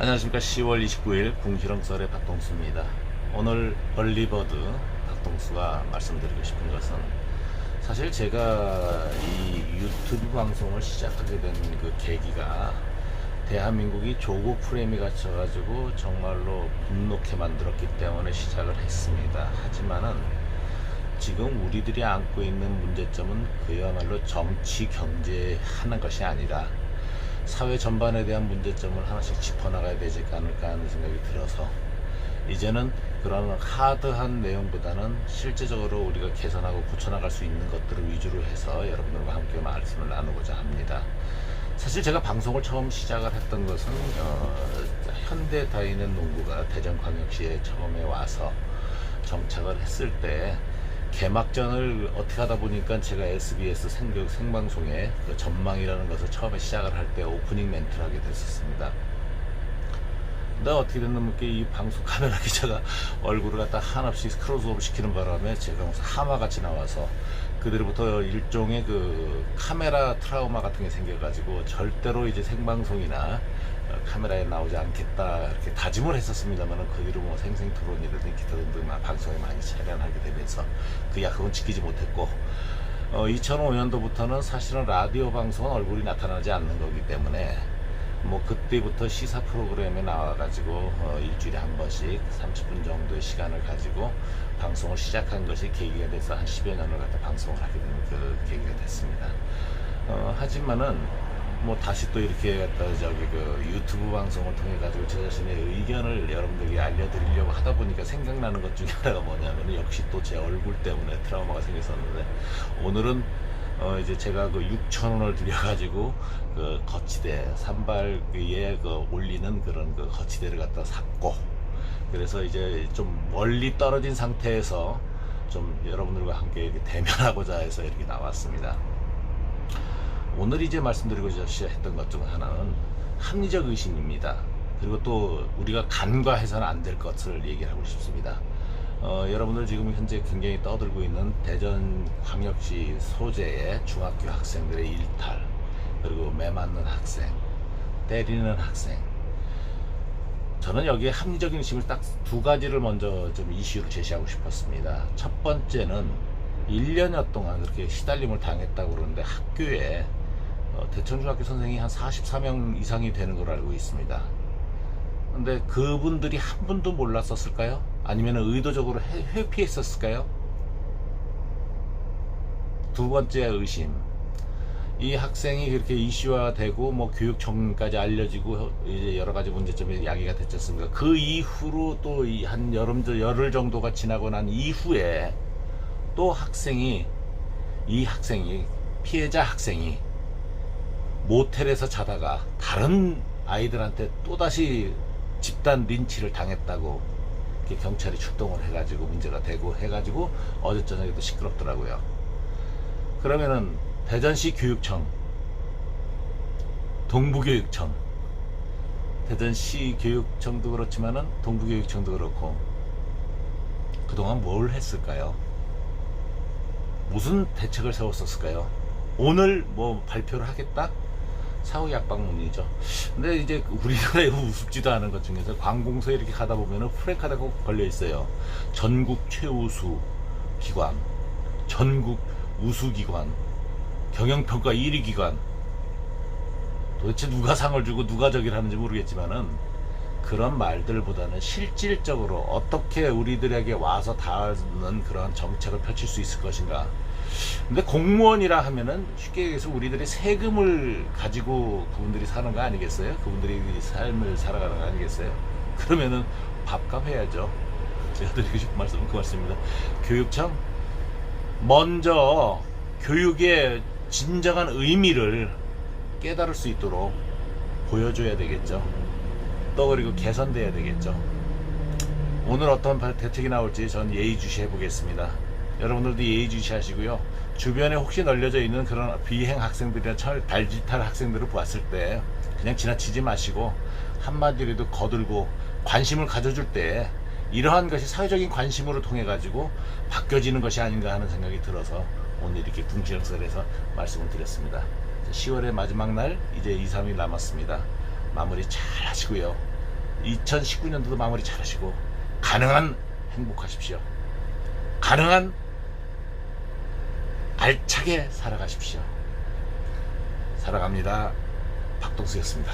안녕하십니까. 10월 29일 궁시렁썰의 박동수입니다. 오늘 얼리버드 박동수가 말씀드리고 싶은 것은, 사실 제가 이 유튜브 방송을 시작하게 된 그 계기가 대한민국이 조국 프레임이 갇혀가지고 정말로 분노케 만들었기 때문에 시작을 했습니다. 하지만은 지금 우리들이 안고 있는 문제점은 그야말로 정치 경제 하는 것이 아니라 사회 전반에 대한 문제점을 하나씩 짚어나가야 되지 않을까 하는 생각이 들어서, 이제는 그런 하드한 내용보다는 실제적으로 우리가 개선하고 고쳐나갈 수 있는 것들을 위주로 해서 여러분들과 함께 말씀을 나누고자 합니다. 사실 제가 방송을 처음 시작을 했던 것은 현대 다이넷 농구가 대전광역시에 처음에 와서 정착을 했을 때, 개막전을 어떻게 하다 보니까 제가 SBS 생방송에 그 전망이라는 것을 처음에 시작을 할 때 오프닝 멘트를 하게 됐었습니다. 근데 어떻게 됐는지 이 방송 카메라 기자가 얼굴을 갖다 한없이 크로스오버 시키는 바람에 제가 무슨 하마같이 나와서 그들부터 일종의 그 카메라 트라우마 같은 게 생겨가지고 절대로 이제 생방송이나 카메라에 나오지 않겠다 이렇게 다짐을 했었습니다만, 그 뒤로 뭐 생생토론이라든지 기타 등등 방송에 많이 출연하게 되면서 그 약속은 지키지 못했고, 2005년도부터는 사실은 라디오 방송은 얼굴이 나타나지 않는 거기 때문에 뭐 그때부터 시사 프로그램에 나와가지고 일주일에 한 번씩 30분 정도의 시간을 가지고 방송을 시작한 것이 계기가 돼서 한 10여 년을 갖다 방송을 하게 된 그 계기가 됐습니다. 하지만은 뭐 다시 또 이렇게 갖다 그 유튜브 방송을 통해 가지고 제 자신의 의견을 여러분들에게 알려드리려고 하다 보니까 생각나는 것 중에 하나가 뭐냐면, 역시 또 제 얼굴 때문에 트라우마가 생겼었는데, 오늘은 이제 제가 그 6,000원을 들여가지고 그 거치대 산발 위에 그 올리는 그런 그 거치대를 갖다 샀고, 그래서 이제 좀 멀리 떨어진 상태에서 좀 여러분들과 함께 이렇게 대면하고자 해서 이렇게 나왔습니다. 오늘 이제 말씀드리고자 했던 것 중 하나는 합리적 의심입니다. 그리고 또 우리가 간과해서는 안 될 것을 얘기를 하고 싶습니다. 여러분들 지금 현재 굉장히 떠들고 있는 대전광역시 소재의 중학교 학생들의 일탈, 그리고 매 맞는 학생, 때리는 학생, 저는 여기에 합리적인 의심을 딱 두 가지를 먼저 좀 이슈로 제시하고 싶었습니다. 첫 번째는 1년여 동안 그렇게 시달림을 당했다고 그러는데, 학교에 대천중학교 선생님이 한 44명 이상이 되는 걸로 알고 있습니다. 근데 그분들이 한 분도 몰랐었을까요? 아니면 의도적으로 회피했었을까요? 두 번째 의심, 이 학생이 그렇게 이슈화되고 뭐 교육청까지 알려지고 이제 여러 가지 문제점이 야기가 됐지 않습니까? 그 이후로 또 한 열흘 정도가 지나고 난 이후에 또 피해자 학생이 모텔에서 자다가 다른 아이들한테 또다시 집단 린치를 당했다고 이렇게 경찰이 출동을 해가지고 문제가 되고 해가지고 어제 저녁에도 시끄럽더라고요. 그러면은 대전시 교육청, 동부교육청, 대전시 교육청도 그렇지만은 동부교육청도 그렇고 그동안 뭘 했을까요? 무슨 대책을 세웠었을까요? 오늘 뭐 발표를 하겠다? 사후 약방문이죠. 근데 이제 우리나라에 우습지도 않은 것 중에서 관공서에 이렇게 가다 보면은 프랭카드가 꼭 걸려 있어요. 전국 최우수 기관, 전국 우수 기관, 경영평가 1위 기관. 도대체 누가 상을 주고 누가 저기를 하는지 모르겠지만은, 그런 말들보다는 실질적으로 어떻게 우리들에게 와서 닿는 그런 정책을 펼칠 수 있을 것인가. 근데 공무원이라 하면은 쉽게 얘기해서 우리들이 세금을 가지고 그분들이 사는 거 아니겠어요? 그분들이 삶을 살아가는 거 아니겠어요? 그러면은 밥값 해야죠. 제가 드리고 싶은 말씀은 그 말씀입니다. 교육청, 먼저 교육의 진정한 의미를 깨달을 수 있도록 보여줘야 되겠죠. 또 그리고 개선돼야 되겠죠. 오늘 어떤 대책이 나올지 전 예의주시해 보겠습니다. 여러분들도 예의주시 하시고요. 주변에 혹시 널려져 있는 그런 비행 학생들이나 발짓할 학생들을 보았을 때 그냥 지나치지 마시고 한마디라도 거들고 관심을 가져줄 때, 이러한 것이 사회적인 관심으로 통해 가지고 바뀌어지는 것이 아닌가 하는 생각이 들어서 오늘 이렇게 궁시렁설에서 말씀을 드렸습니다. 10월의 마지막 날, 이제 2, 3일 남았습니다. 마무리 잘 하시고요. 2019년도도 마무리 잘하시고 가능한 행복하십시오. 가능한 알차게 살아가십시오. 사랑합니다. 박동수였습니다.